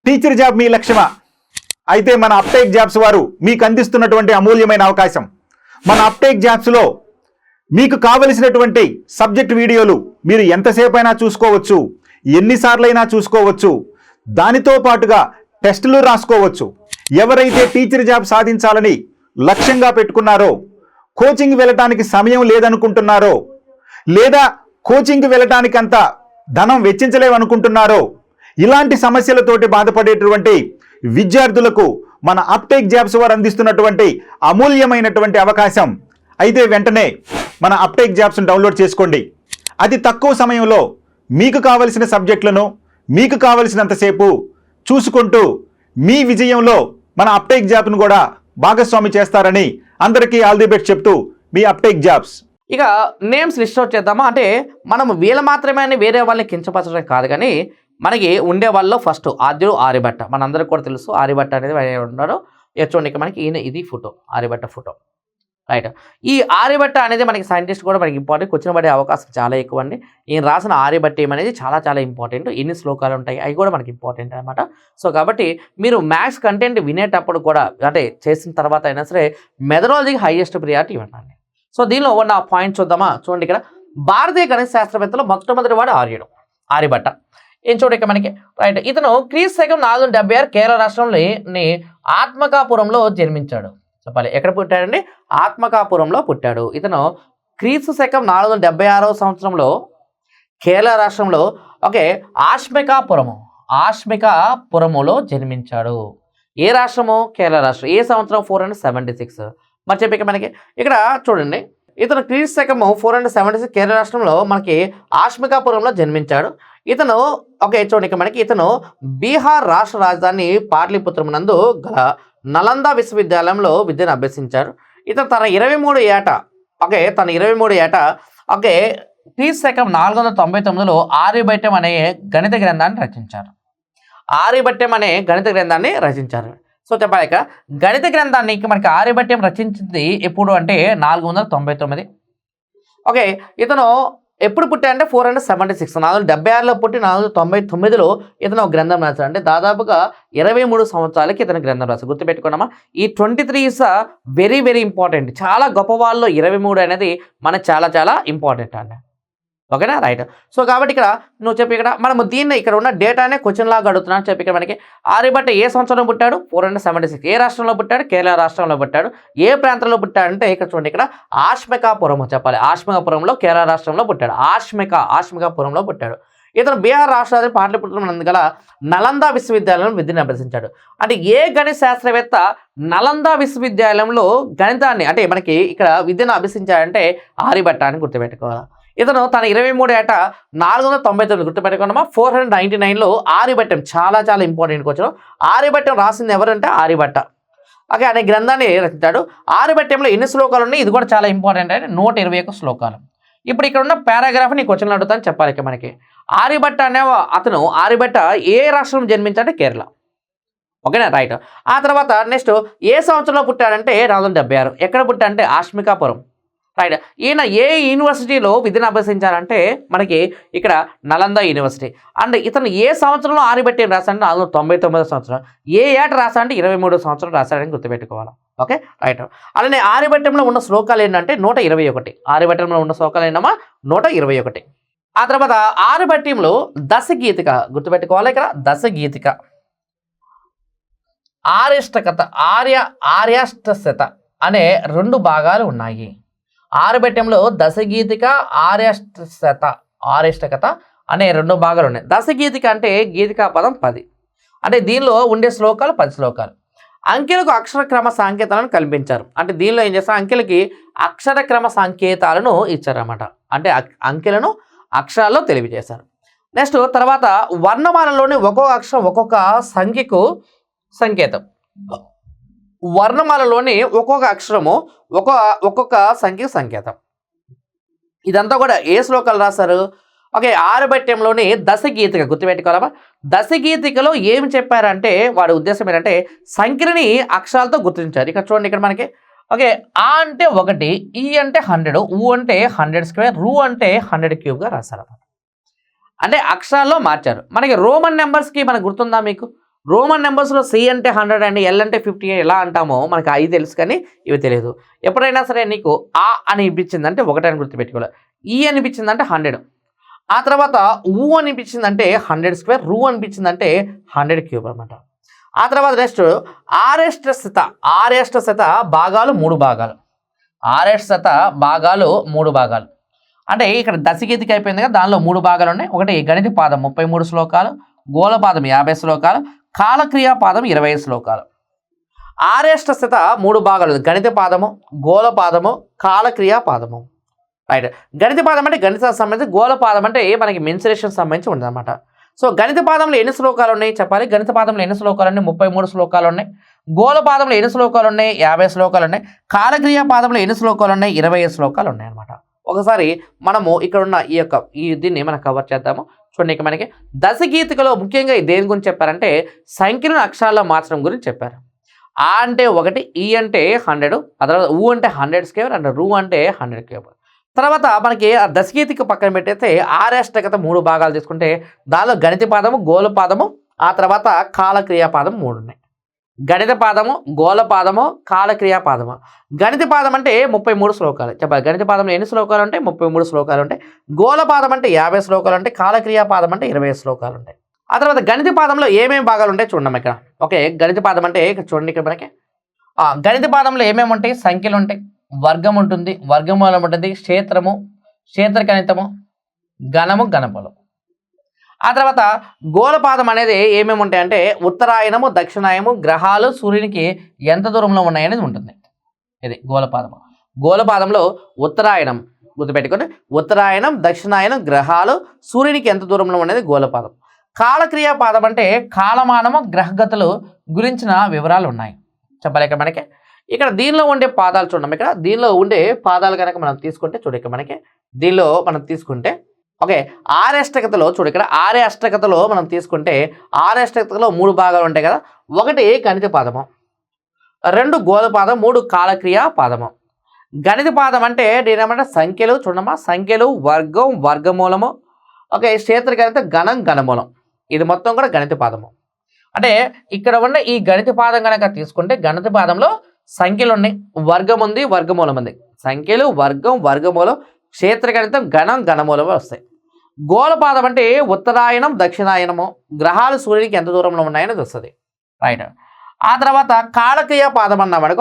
Teacher job మీ లక్ష్యమా? అయితే మన uptake jobs వారు మీకు అందిస్తున్నటువంటి అమూల్యమైన అవకాశం. మన అప్టేక్ జాబ్స్లో మీకు కావలసినటువంటి సబ్జెక్ట్ వీడియోలు మీరు ఎంతసేపు అయినా చూసుకోవచ్చు, ఎన్నిసార్లైనా చూసుకోవచ్చు. దానితో పాటుగా టెస్టులు రాసుకోవచ్చు. ఎవరైతే టీచర్ జాబ్ సాధించాలని లక్ష్యంగా పెట్టుకున్నారో, కోచింగ్ వెళ్ళటానికి సమయం లేదనుకుంటున్నారో, లేదా కోచింగ్కి వెళ్ళటానికి అంత ధనం వెచ్చించలేమనుకుంటున్నారో, ఇలాంటి సమస్యలతోటి బాధపడేటువంటి విద్యార్థులకు మన అప్టేక్ జాబ్స్ వారు అందిస్తున్నటువంటి అమూల్యమైనటువంటి అవకాశం. అయితే వెంటనే మన అప్టేక్ జాబ్స్ను డౌన్లోడ్ చేసుకోండి. అతి తక్కువ సమయంలో మీకు కావలసిన సబ్జెక్టులను మీకు కావలసినంతసేపు చూసుకుంటూ మీ విజయంలో మన అప్టేక్ జాబ్ను కూడా భాగస్వామి చేస్తారని అందరికీ ఆల్ ది బెస్ట్ చెప్తూ మీ అప్టేక్ జాబ్స్. ఇక నేమ్స్ లిస్ట్ అవుట్ చేద్దామా? అంటే మనం వీళ్ళ మాత్రమే అని వేరే వాళ్ళని కించపరచడం కాదు, కానీ మనకి ఉండే వాళ్ళలో ఫస్ట్ ఆద్యుడు ఆర్యభట్ట. మనందరికి కూడా తెలుసు ఆర్యభట్ట అనేది ఉన్నాడు. చూడండి మనకి ఈయన, ఇది ఫోటో, ఆర్యభట్ట ఫోటో, రైట్. ఈ ఆర్యభట్ట అనేది మనకి సైంటిస్ట్ కూడా మనకి ఇంపార్టెంట్, క్వశ్చన్ పడే అవకాశం చాలా ఎక్కువ అండి. ఈయన రాసిన ఆర్యభట్ట అనేది చాలా చాలా ఇంపార్టెంట్. ఎన్ని శ్లోకాలు ఉంటాయి అవి కూడా మనకి ఇంపార్టెంట్ అనమాట. సో కాబట్టి మీరు మ్యాథ్స్ కంటెంట్ వినేటప్పుడు కూడా, అంటే చేసిన తర్వాత అయినా సరే, మెథడాలజీకి హైయెస్ట్ ప్రియారిటీ ఇవ్వండి. సో దీనిలో ఉన్న పాయింట్ చూద్దామా? చూడండి ఇక్కడ భారతీయ గణిత శాస్త్రవేత్తలో మొట్టమొదటి వాడు ఆర్యభట్ట. ఏం చూడండి ఇక్కడ మనకి, రైట్. ఇతను క్రీస్తు శకం 476 కేరళ రాష్ట్రంలోని ఆత్మకాపురంలో జన్మించాడు. చెప్పాలి ఎక్కడ పుట్టాడండి? ఆత్మకాపురంలో పుట్టాడు. ఇతను క్రీస్తు శకం 476వ సంవత్సరంలో కేరళ రాష్ట్రంలో ఆశ్మికాపురములో జన్మించాడు. ఏ రాష్ట్రము? కేరళ రాష్ట్రం. ఏ సంవత్సరం? 476. మరి చెప్పి మనకి ఇక్కడ చూడండి, ఇతను క్రీస్తు శకము 476 కేరళ రాష్ట్రంలో మనకి ఆశ్మికాపురంలో జన్మించాడు. ఇతను చూడండి మనకి, ఇతను బీహార్ రాష్ట్ర రాజధాని పాటలీపుత్రం నందు గల నలంద విశ్వవిద్యాలయంలో విద్యను అభ్యసించారు. ఇతను తన 23 ఏట క్రీస్తు శకం 499లో ఆర్యభట్టం అనే గణిత గ్రంథాన్ని రచించారు. సో చెప్పాలి ఇక్కడ గణిత గ్రంథాన్ని మనకి ఆర్యభట్టం రచించింది ఎప్పుడు అంటే 499. ఇతను ఎప్పుడు పుట్టాడంటే 476, 476లో పుట్టి 499లో ఇతను ఒక గ్రంథం రాశాడు. అంటే దాదాపుగా 23 సంవత్సరాలకి ఇతను గ్రంథం రాశాడు. గుర్తుపెట్టుకున్నామా? ఈ 23 ఈస్ వెరీ వెరీ ఇంపార్టెంట్. చాలా గొప్ప వాళ్ళలో 23 అనేది మనకు చాలా చాలా ఇంపార్టెంట్ అండి. ఓకేనా, రైట్. సో కాబట్టి ఇక్కడ నువ్వు చెప్పి ఇక్కడ మనము దీన్ని ఇక్కడ ఉన్న డేటానే క్వశ్చన్ లాగా అడుగుతున్నాను. చెప్పి ఇక్కడ మనకి ఆర్యభట్ట ఏ సంవత్సరంలో పుట్టాడు? 476. ఏ రాష్ట్రంలో పుట్టాడు? కేరళ రాష్ట్రంలో పుట్టాడు. ఏ ప్రాంతంలో పుట్టాడంటే ఇక్కడ చూడండి, ఇక్కడ ఆశ్మికాపురం చెప్పాలి. ఆశ్మికాపురంలో కేరళ రాష్ట్రంలో పుట్టాడు. ఆశ్మికాపురంలో పుట్టాడు. ఇతను బీహార్ రాష్ట్ర పాటలీపుత్రం గల నలంద విశ్వవిద్యాలయంలో విద్యను అభ్యసించాడు. అంటే ఏ గణిత శాస్త్రవేత్త నలంద విశ్వవిద్యాలయంలో గణితాన్ని, అంటే మనకి ఇక్కడ విద్యను అభ్యసించాడంటే ఆర్యభట్ట అని గుర్తుపెట్టుకోవాలి. ఇతను తన 23 ఏట 499 గుర్తుపెట్టుకున్నామా? 499లో ఆర్యభట్టం చాలా చాలా ఇంపార్టెంట్ క్వశ్చన్. ఆర్యభట్టం రాసింది ఎవరంటే ఆర్యభట్ట. అనే గ్రంథాన్ని రచించాడు. ఆర్యభట్టంలో ఎన్ని శ్లోకాలు ఉన్నాయి? ఇది కూడా చాలా ఇంపార్టెంట్ అంటే 121 శ్లోకాలు. ఇప్పుడు ఇక్కడ ఉన్న పారాగ్రాఫ్ నీ క్వశ్చన్లు అడుగుతాను చెప్పాలి. ఇక మనకి ఆర్యభట్ట అనే ఆర్యభట్ట ఏ రాష్ట్రం జన్మించాడంటే కేరళ. ఓకేనా, రైట్. ఆ తర్వాత నెక్స్ట్ ఏ సంవత్సరంలో పుట్టాడంటే 476. ఎక్కడ పుట్టాడంటే ఆశ్మికాపురం, రైట్. ఈయన ఏ యూనివర్సిటీలో విద్యను అభ్యసించారంటే మనకి ఇక్కడ నలంద యూనివర్సిటీ. అండ్ ఇతను ఏ సంవత్సరంలో ఆర్యభట్టం రాశాడంటే 499 సంవత్సరం. ఏ ఏట రాశాడంటే 23 సంవత్సరం రాశాడని గుర్తుపెట్టుకోవాలి. Okay, right. అలానే ఆర్యభట్టంలో ఉన్న శ్లోకాలు ఏంటంటే 121. ఆర్యభట్టంలో ఉన్న శ్లోకాలు ఏంటమ్మా? 121. ఆ తర్వాత ఆర్యభట్టంలో దశగీతిక గుర్తుపెట్టుకోవాలి. ఇక్కడ దశగీతిక, ఆర్యాష్టశత అనే 2 భాగాలు ఉన్నాయి. ఆర్యభట్టంలో దశగీతిక, ఆర్యాష్టకత అనే 2 భాగాలు ఉన్నాయి. దశగీతిక అంటే గీతికా పదం 10. అంటే దీనిలో ఉండే శ్లోకాలు 10 శ్లోకాలు. అంకెలకు అక్షరక్రమ సంకేతాలను కల్పించారు. అంటే దీనిలో ఏం చేస్తారు? అంకెలకి అక్షరక్రమ సంకేతాలను ఇచ్చారన్నమాట. అంటే అంకెలను అక్షరాల్లో తెలియజేశారు. నెక్స్ట్ తర్వాత వర్ణమాలలోని ఒక్కొక్క అక్షరం ఒక్కొక్క సంఖ్యకు సంకేతం. వర్ణమాలలోని ఒక్కొక్క అక్షరము ఒక్కొక్క సంఖ్యకు సంకేతం. ఇదంతా కూడా ఏ శ్లోకాలు రాశారు? ఆర్యభట్టంలోని దశగీతిక గుర్తుపెట్టుకోవాలమ్మా. దశగీతికలో ఏమి చెప్పారంటే వాడి ఉద్దేశం ఏంటంటే సంఖ్యని అక్షరాలతో గుర్తించారు. ఇక్కడ చూడండి, ఇక్కడ మనకి ఆ అంటే 1, ఈ అంటే 100, ఊ అంటే 100², రూ అంటే 100³ రాశారు. అంటే అక్షరాల్లో మార్చారు. మనకి రోమన్ నెంబర్స్కి మనకు గుర్తుందా మీకు? రోమన్ నెంబర్స్లో సి అంటే 100 అండి, ఎల్ అంటే 50 ఎలా అంటామో మనకి అవి తెలుసు కానీ ఇవి తెలియదు. ఎప్పుడైనా సరే నీకు ఆ అని ఇప్పించిందంటే 1 అని గుర్తుపెట్టుకోవాలి. ఈ అనిపించిందంటే 100, ఆ తర్వాత ఊ అనిపించిందంటే 100², రూ అనిపించిందంటే 100³ అనమాట. ఆ తర్వాత నెక్స్ట్ ఆరేష్టశత భాగాలు 3 భాగాలు. ఆరేష్టశత భాగాలు 3 భాగాలు అంటే ఇక్కడ దశగీతికి అయిపోయింది కదా, దానిలో 3 భాగాలు ఉన్నాయి. ఒకటి గణిత పాదం 33 శ్లోకాలు, గోళపాదం 50 శ్లోకాలు, కాలక్రియా పాదం 20 శ్లోకాలు. ఆరేష్టశత 3 భాగాలు, గణిత పాదము, గోళపాదము, కాలక్రియా పాదము. రైట్. గణిత పాదం అంటే గణితానికి సంబంధించి, గోళపాదం అంటే మనకి మెన్సురేషన్ సంబంధించి ఉంటుంది అనమాట. సో గణిత పాదంలో ఎన్ని శ్లోకాలు ఉన్నాయి చెప్పాలి. గణిత పాదంలో ఎన్ని శ్లోకాలు ఉన్నాయి? 33 శ్లోకాలు ఉన్నాయి. గోళపాదంలో ఎన్ని శ్లోకాలు ఉన్నాయి? 50 శ్లోకాలు ఉన్నాయి. కాలక్రియా పాదంలో ఎన్ని శ్లోకాలు ఉన్నాయి? 20 శ్లోకాలు ఉన్నాయి అనమాట. ఒకసారి మనము ఇక్కడ ఉన్న దీన్ని మనం కవర్ చేద్దాము. చూడండి, ఇక మనకి దశగీతికలో ముఖ్యంగా దేని గురించి చెప్పారంటే సంఖ్యలను అక్షరాల్లో మార్చడం గురించి చెప్పారు. ఆ అంటే 1, ఈ అంటే 100, ఆ తర్వాత ఊ అంటే 100² అండ్ రూ అంటే 100³. తర్వాత మనకి ఆ దశగీతిక పక్కన పెట్టేస్తే ఆరేష్టకత 3 భాగాలు తీసుకుంటే దానిలో గణిత పాదము, గోళపాదము, ఆ తర్వాత కాలక్రియాపాదం 3 ఉన్నాయి. గణిత పాదము, గోళపాదము, కాలక్రియాపాదము. గణిత పాదం అంటే 33 శ్లోకాలు చెప్పాలి. గణిత పాదంలో ఎన్ని శ్లోకాలు ఉంటాయి? 33 శ్లోకాలు ఉంటాయి. గోళపాదం అంటే 50 శ్లోకాలు ఉంటాయి. కాలక్రియాపాదం అంటే 20 శ్లోకాలు ఉంటాయి. ఆ తర్వాత గణిత పాదంలో ఏమేమి భాగాలు ఉంటాయి చూడండి ఇక్కడ. ఓకే, గణిత పాదం అంటే ఇక్కడ చూడండి, ఇక్కడ మనకి గణిత పాదంలో ఏమేమి ఉంటాయి? సంఖ్యలు ఉంటాయి, వర్గం ఉంటుంది, వర్గమూలం ఉంటుంది, క్షేత్రము, క్షేత్ర గణితము, గణము, గణములం. ఆ తర్వాత గోళపాదం అనేది ఏమేమి ఉంటాయంటే ఉత్తరాయణము, దక్షిణాయనము, గ్రహాలు సూర్యునికి ఎంత దూరంలో ఉన్నాయనేది ఉంటుంది. ఇది గోళపాదము. గోళపాదంలో ఉత్తరాయణం గుర్తుపెట్టుకోండి, ఉత్తరాయణం, దక్షిణాయనం, గ్రహాలు సూర్యునికి ఎంత దూరంలో ఉన్నది గోళపాదం. కాలక్రియాపాదం అంటే కాలమానము, గ్రహగతులు గురించిన వివరాలు ఉన్నాయి చెప్పాలి. ఇక్కడ మనకి ఇక్కడ దీనిలో ఉండే పాదాలు చూడండి. ఇక్కడ దీనిలో ఉండే పాదాలు కనుక మనం తీసుకుంటే చూడ, ఇక్కడ మనకి దీనిలో మనం తీసుకుంటే ఓకే, ఆరేష్టకతలో చూడు, ఇక్కడ ఆరేష్టకతలో మనం తీసుకుంటే ఆరేష్టకతలో 3 భాగాలు ఉంటాయి కదా. 1 గణిత పాదము, 2 గోళపాదం, 3 కాలక్రియా పాదము. గణిత పాదం అంటే ఏమంటే సంఖ్యలు చూడమ్మా, సంఖ్యలు, వర్గం, వర్గమూలము, ఓకే, క్షేత్ర గణిత, గణం, గణమూలం. ఇది మొత్తం కూడా గణిత పాదము. అంటే ఇక్కడ ఉన్న ఈ గణిత పాదం కనుక తీసుకుంటే గణిత పాదంలో సంఖ్యలు ఉన్నాయి, వర్గం ఉంది, వర్గమూలం ఉంది. సంఖ్యలు, వర్గం, వర్గమూలం, క్షేత్ర గణితం, గణం, గణమూలం వస్తాయి. గోళపాదం అంటే ఉత్తరాయణం, దక్షిణాయనము, గ్రహాలు సూర్యునికి ఎంత దూరంలో ఉన్నాయని వస్తుంది. రైట్. ఆ తర్వాత కాలక్రియ పాదం అన్నమాట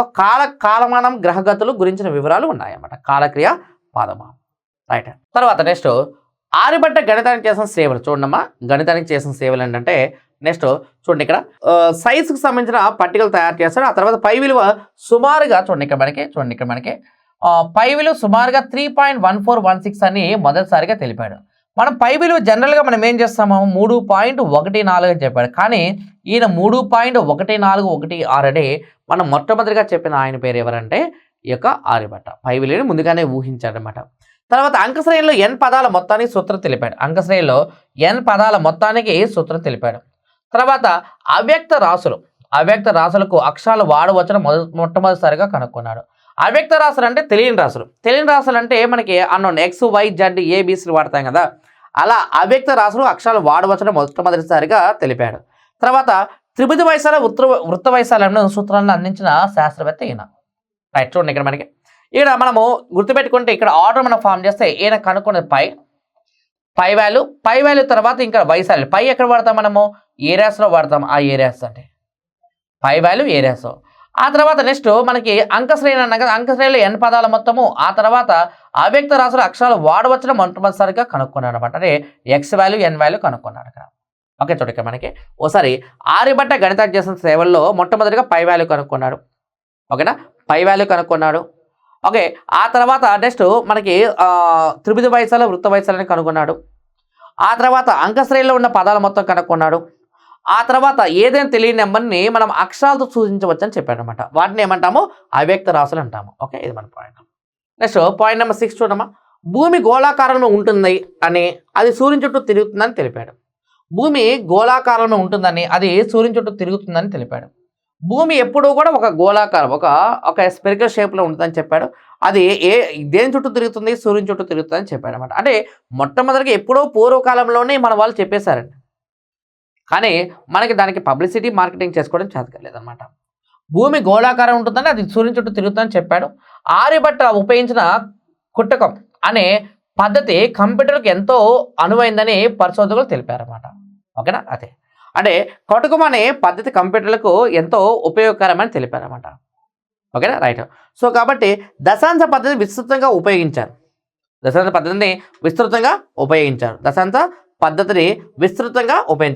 కాలమానం, గ్రహగతులు గురించిన వివరాలు ఉన్నాయన్నమాట. కాలక్రియ పాదము. రైట్. తర్వాత నెక్స్ట్ ఆర్యభట్ట గణితానికి చేసిన సేవలు చూడమ్మా. గణితానికి చేసిన సేవలు ఏంటంటే నెక్స్ట్ చూడండి, ఇక్కడ సైన్స్కి సంబంధించిన పట్టికలు తయారు చేస్తాడు. ఆ తర్వాత పై విలువ సుమారుగా చూడండి, ఇక్కడ మనకి పై విలువ సుమారుగా 3.1416 అని మొదటిసారిగా తెలిపాడు. మనం పై విలువ జనరల్గా మనం ఏం చేస్తాము 3.14 అని చెప్పాడు, కానీ ఈయన 3.1416 అని మనం మొట్టమొదటిగా చెప్పిన ఆయన పేరు ఎవరంటే ఈ యొక్క ఆర్యభట్ట. పై విలువని ముందుగానే ఊహించాడనమాట. తర్వాత అంకశ్రేణిలో n పదాల మొత్తానికి సూత్రం తెలిపాడు. అంకశ్రేణిలో n పదాల మొత్తానికి సూత్రం తెలిపాడు. తర్వాత అవ్యక్త రాసులకు అక్షరాలు వాడవచ్చును మొట్టమొదటిసారిగా కనుక్కున్నాడు. అవ్యక్త రాశులు అంటే తెలియని రాశులు అంటే మనకి అన్నోన్ ఎక్స్, వై, జెడ్, ఏబిసిలు వాడతాం కదా, అలా అవ్యక్త రాశులు అక్షరాలు వాడవచ్చును మొట్టమొదటిసారిగా తెలిపాడు. తర్వాత త్రిభుజ వైశాల, వృత్త వైశాల్యం సూత్రాలను అందించిన శాస్త్రవేత్త ఈయన. రైట్. చూడండి, ఇక్కడ మనకి ఇక్కడ మనము గుర్తుపెట్టుకుంటే ఇక్కడ ఆర్డర్ మనం ఫామ్ చేస్తే ఈయన కనుక్కున్నది పై వాల్యూ తర్వాత ఇంకా వైశాల్యం. పై ఎక్కడ వాడతాం మనము? ఏరియాస్లో వాడతాం. ఆ ఏరియాస్ అంటే పై వాల్యూ ఏరియాస్. ఆ తర్వాత నెక్స్ట్ మనకి అంకశ్రేణి అన్నాం కదా, అంకశ్రేణిలో n పదాల మొత్తము, ఆ తర్వాత అవ్యక్త రాశులు అక్షరాలు వాడవచ్చును మొట్టమొదటిసారిగా కనుక్కున్నాడు అనమాట. అంటే ఎక్స్ వాల్యూ, n వాల్యూ కనుక్కున్నాడు అక్కడ. ఓకే, చూడక మనకి ఓసారి ఆర్యభట్ట గణితానికి చేసిన సేవల్లో మొట్టమొదటిగా పై వాల్యూ కనుక్కున్నాడు. ఓకేనా, పై వాల్యూ కనుక్కున్నాడు. ఓకే, ఆ తర్వాత నెక్స్ట్ మనకి త్రిభుజ వైశాల్యం, వృత్త వైశాల్యాన్ని కనుగొన్నాడు. ఆ తర్వాత అంకశ్రేణిలో ఉన్న పదాల మొత్తం కనుక్కున్నాడు. ఆ తర్వాత ఏదైనా తెలియని నెంబర్ని మనం అక్షరాలతో సూచించవచ్చు అని చెప్పాడు అనమాట. వాటిని ఏమంటాము? అవ్యక్త రాశులు అంటాము. ఓకే, ఇది మన పాయింట్. నెక్స్ట్ పాయింట్ నెంబర్ 6 చూడమ్మా. భూమి గోళాకారంలో ఉంటుంది అని, అది సూర్యుని చుట్టూ తిరుగుతుందని తెలిపాడు. భూమి గోళాకారంలో ఉంటుందని, అది సూర్యుని చుట్టూ తిరుగుతుందని తెలిపాడు. భూమి ఎప్పుడూ కూడా ఒక గోళాకారం, ఒక స్పెరికల్ షేప్లో ఉంటుందని చెప్పాడు. అది దేని చుట్టూ తిరుగుతుంది? సూర్యుని చుట్టూ తిరుగుతుందని చెప్పాడు అనమాట. అంటే మొట్టమొదటిగా ఎప్పుడో పూర్వకాలంలోనే మన వాళ్ళు చెప్పేశారండి. కానీ మనకి దానికి పబ్లిసిటీ మార్కెటింగ్ చేసుకోవడం చేతకలేదన్నమాట. భూమి గోళాకారం ఉంటుందని అది సూర్యుని చుట్టూ తిరుగుతుందని చెప్పాడు. ఆర్యభట్ట ఉపయోగించిన కుట్టకం అనే పద్ధతి కంప్యూటర్కి ఎంతో అనువైందని పరిశోధకులు తెలిపారన్నమాట. ఓకేనా, అదే అంటే కుట్టకం అనే పద్ధతి కంప్యూటర్లకు ఎంతో ఉపయోగకరమని తెలిపారన్నమాట. ఓకేనా, రైట్. సో కాబట్టి దశాంశ పద్ధతిని విస్తృతంగా ఉపయోగించారు.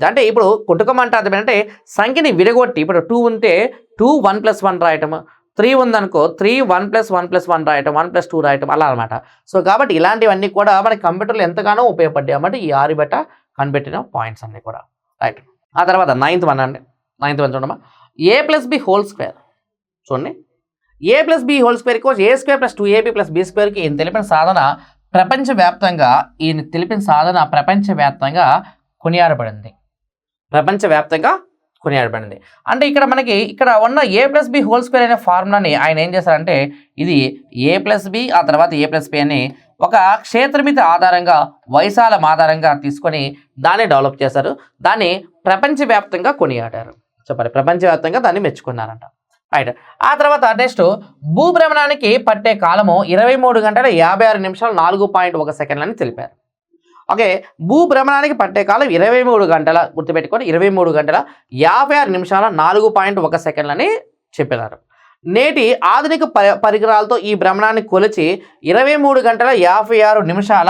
అంటే ఇప్పుడు కుటుంబం అంటే అర్థం ఏంటంటే సంఖ్యని విడగొట్టి, ఇప్పుడు 2 ఉంటే 2 1 + 1 రాయటం, 3 ఉందనుకో 3 1 + 1 + 1 రాయటం, 1 + 2 రాయటం, అలా అనమాట. సో కాబట్టి ఇలాంటివన్నీ కూడా మనకి కంప్యూటర్లో ఎంతగానో ఉపయోగపడ్డాయి అన్నమాట ఈ ఆర్యభట్ట కనిపెట్టిన పాయింట్స్ అన్నీ కూడా, రైట్. ఆ తర్వాత 9th వన్ చూడమ్మా, a+b² చూడండి. a+b² = a² + 2ab + b² ఈయన తెలిపిన సాధన ప్రపంచవ్యాప్తంగా కొనియాడబడింది. అంటే ఇక్కడ మనకి ఇక్కడ ఉన్న a+b² అనే ఫార్ములాని ఆయన ఏం చేశారంటే ఇది a+b ఆ తర్వాత a+p అని ఒక క్షేత్రమితి ఆధారంగా వైశాలం ఆధారంగా తీసుకొని దాన్ని డెవలప్ చేశారు. దాన్ని ప్రపంచవ్యాప్తంగా కొనియాడారు. చెప్పండి, ప్రపంచవ్యాప్తంగా దాన్ని మెచ్చుకున్నారంట, రైట్. ఆ తర్వాత నెక్స్ట్ భూభ్రమణానికి పట్టే కాలము 23 గంటల 56 నిమిషాలు 4.1 సెకండ్లు అని తెలిపారు. ఓకే, భూభ్రమణానికి పట్టే కాలం 23 గంటల, గుర్తుపెట్టుకొని 23 గంటల 56 నిమిషాల 4.1 సెకండ్లు అని చెప్పినారు. నేటి ఆధునిక పరికరాలతో ఈ భ్రమణాన్ని కొలిచి 23 గంటల 56 నిమిషాల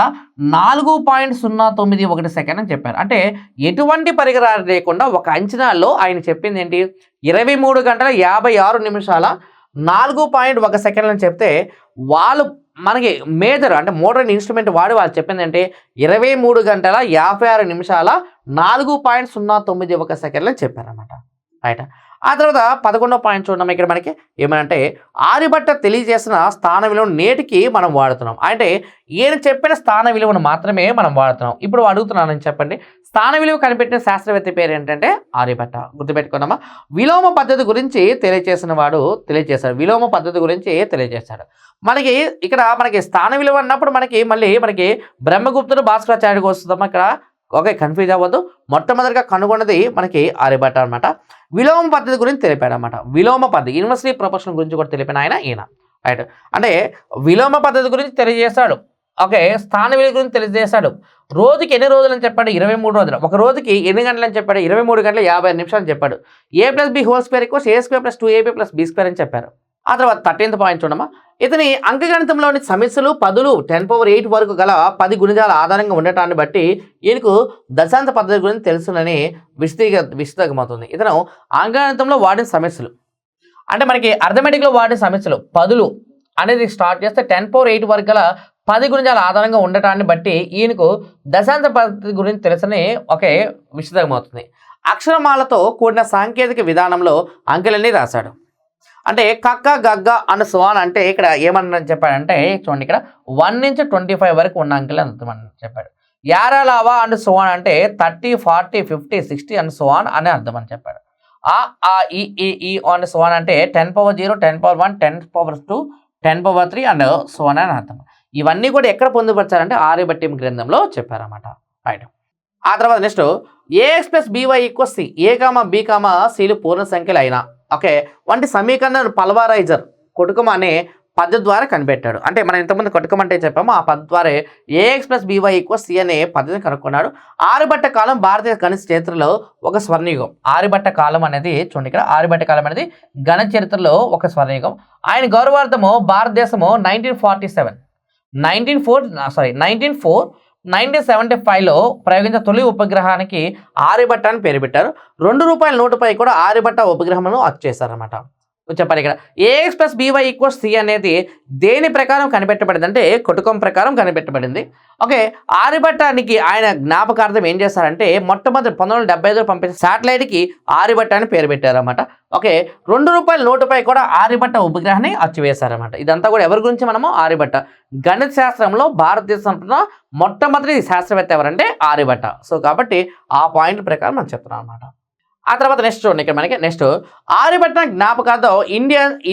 4.091 సెకండ్ అని చెప్పారు. అంటే ఎటువంటి పరికరాలు లేకుండా ఒక అంచనాల్లో ఆయన చెప్పింది ఏంటి, 23 గంటల 56 నిమిషాల 4.1 సెకండ్లు అని చెప్తే వాళ్ళు మనకి మేజర్ అంటే మోడర్న్ ఇన్స్ట్రుమెంట్ వాడి వాళ్ళు చెప్పింది అంటే 23 గంటల 56 నిమిషాల 4.091 సెకండ్లు అని చెప్పారన్నమాట, రైట్. ఆ తర్వాత 11వ పాయింట్ చూడడం. ఇక్కడ మనకి ఏమనంటే ఆర్యభట్ట తెలియజేసిన స్థాన విలువను నేటికి మనం వాడుతున్నాం. అంటే ఈయన చెప్పిన స్థాన విలువను మాత్రమే మనం వాడుతున్నాం. ఇప్పుడు అడుగుతున్నానని చెప్పండి, స్థాన విలువ కనిపెట్టిన శాస్త్రవేత్త పేరు ఏంటంటే ఆర్యభట్ట. గుర్తుపెట్టుకున్నామా. విలోమ పద్ధతి గురించి తెలియజేశాడు. మనకి ఇక్కడ మనకి స్థాన విలువ అన్నప్పుడు మనకి బ్రహ్మగుప్తుడు భాస్కరాచార్యుడికి వస్తుందమ్మా. ఇక్కడ ఓకే, కన్ఫ్యూజ్ అవ్వద్దు. మొట్టమొదటిగా కనుగొన్నది మనకి ఆర్యభట్ట అనమాట. విలోమ పద్ధతి గురించి తెలిపాడు అనమాట. విలోమ పద్ధతి యూనివర్సిటీ ప్రొపోర్షన్ గురించి కూడా తెలిపిన ఈయన, రైట్. అంటే విలోమ పద్ధతి గురించి తెలియజేశాడు. ఓకే, స్థాన విలువ గురించి తెలియజేశాడు. రోజుకి ఎన్ని రోజులు అని చెప్పాడు, 23 రోజులు. ఒక రోజుకి ఎన్ని గంటలు అని చెప్పాడు, 23 గంటల 50 నిమిషాలు అని చెప్పాడు. a+b² = a² + 2ab + b² అని చెప్పారు. ఆ తర్వాత 13th పాయింట్ చూడమ్మా. ఇతని అంకగణితంలోని సమస్యలు 10⁸ వరకు గల 10 గుణిజాల ఆధారంగా ఉండటాన్ని బట్టి ఈయనకు దశాంశ పద్ధతి గురించి తెలుసునని విస్తృతమవుతుంది. ఇతను అంకగణితంలో వాడిన సమస్యలు అంటే మనకి అర్థమెటిక్లో వాడిన సమస్యలు 10 అనేది స్టార్ట్ చేస్తే 10⁸ వరకు గల 10 గుణిజాల ఆధారంగా ఉండటాన్ని బట్టి ఈయనకు దశాంశ పద్ధతి గురించి తెలుసని ఒకే విస్తృతమవుతుంది. అక్షరమాలతో కూడిన సాంకేతిక విధానంలో అంకెలన్నీ రాశాడు. అంటే కక్క గగ్గ అండ్ సోన్ అంటే ఇక్కడ ఏమన్నా చెప్పాడంటే చూడండి, ఇక్కడ 1 నుంచి 25 వరకు ఉన్న అంకెలు అర్థమని చెప్పాడు. యారాలావా అండ్ సోన్ అంటే 30 40 50 60 అండ్ సోన్ అనే అర్థం అని చెప్పాడు. ఈ అండ్ సోన్ అంటే 10⁻0 10⁻1 10⁻2 10⁻3 అండ్ సోన్ అని అర్థం. ఇవన్నీ కూడా ఎక్కడ పొందుపరిచారంటే ఆర్యభట్ట గ్రంథంలో చెప్పారన్నమాట, రైట్. ఆ తర్వాత next ax + by = c, a, b, cలు పూర్ణ సంఖ్యలు అయినా ఓకే వంటి సమీకరణ పల్వరైజర్ కొట్టుకం అనే పద్ధతి ద్వారా కనిపెట్టాడు. అంటే మనం ఇంతకుముందు కొట్టుకం అంటే చెప్పాము, ఆ పద్ధతి ద్వారా ax + by = c అనే పద్ధతిని కనుక్కున్నాడు. ఆర్యభట్ట కాలం భారతీయ గణిత చరిత్రలో ఒక స్వర్ణయుగం. ఆర్యభట్ట కాలం అనేది చూడండి, ఇక్కడ ఆర్యభట్ట కాలం అనేది గణిత చరిత్రలో ఒక స్వర్ణయుగం. ఆయన గౌరవార్థము భారతదేశము 1975లో ప్రయోగించిన తొలి ఉపగ్రహానికి ఆర్యభట్ట అని పేరు పెట్టారు. ₹2 నోటుపై కూడా ఆర్యభట్ట ఉపగ్రహమును వచ్చేసారనమాట. చెప్పాలి ఇక్కడ ax + by = c అనేది దేని ప్రకారం కనిపెట్టబడింది అంటే కొట్టుకం ప్రకారం కనిపెట్టబడింది. ఓకే, ఆర్యభట్టానికి ఆయన జ్ఞాపకార్థం ఏం చేశారంటే మొట్టమొదటి 1975లో పంపించిన శాటిలైట్కి ఆర్యభట్ట అని పేరు పెట్టారన్నమాట. ఓకే, ₹2 నోటుపై కూడా ఆర్యభట్ట ఉపగ్రహాన్ని అచ్చివేశారన్నమాట. ఇదంతా కూడా ఎవరి గురించి మనము ఆర్యభట్ట గణిత శాస్త్రంలో భారతదేశంలో మొట్టమొదటి శాస్త్రవేత్త ఎవరంటే ఆర్యభట్ట. సో కాబట్టి ఆ పాయింట్ ప్రకారం మనం చెప్తున్నాం అన్నమాట. ఆ తర్వాత నెక్స్ట్ చూడండి, ఇక్కడ మనకి నెక్స్ట్ ఆర్యభట్ట జ్ఞాపకార్థం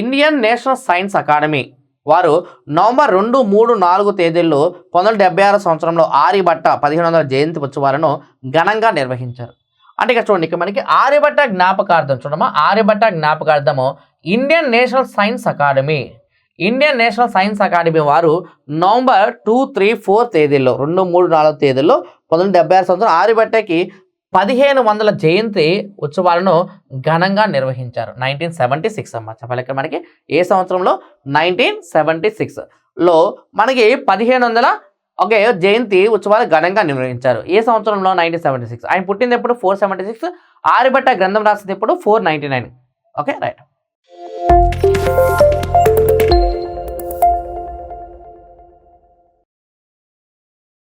ఇండియన్ నేషనల్ సైన్స్ అకాడమీ వారు నవంబర్ 2, 3, 4 తేదీల్లో 1976 సంవత్సరంలో ఆర్యభట్ట 1500 జయంతి ఉత్సవాలను ఘనంగా నిర్వహించారు. అంటే ఇక్కడ చూడండి, ఇక్కడ మనకి ఆర్యభట్ట జ్ఞాపకార్థం చూడమ్మా, ఆర్యభట్ట జ్ఞాపకార్థము Indian national science academy, Indian national science academy వారు నవంబర్ 2, 3, 4 తేదీల్లో 2, 3, 4 తేదీల్లో 1976 సంవత్సరం ఆర్యభట్టకి 1500 జయంతి ఉత్సవాలను ఘనంగా నిర్వహించారు. 1976 అమ్మ చెప్పాలి. ఇక్కడ మనకి ఏ సంవత్సరంలో 1976లో మనకి 1500 జయంతి ఉత్సవాలు ఘనంగా నిర్వహించారు. ఏ సంవత్సరంలో 1976. ఆయన పుట్టింది ఎప్పుడు 476. ఆర్యభట్ట గ్రంథం రాసింది ఎప్పుడు 499. Okay right.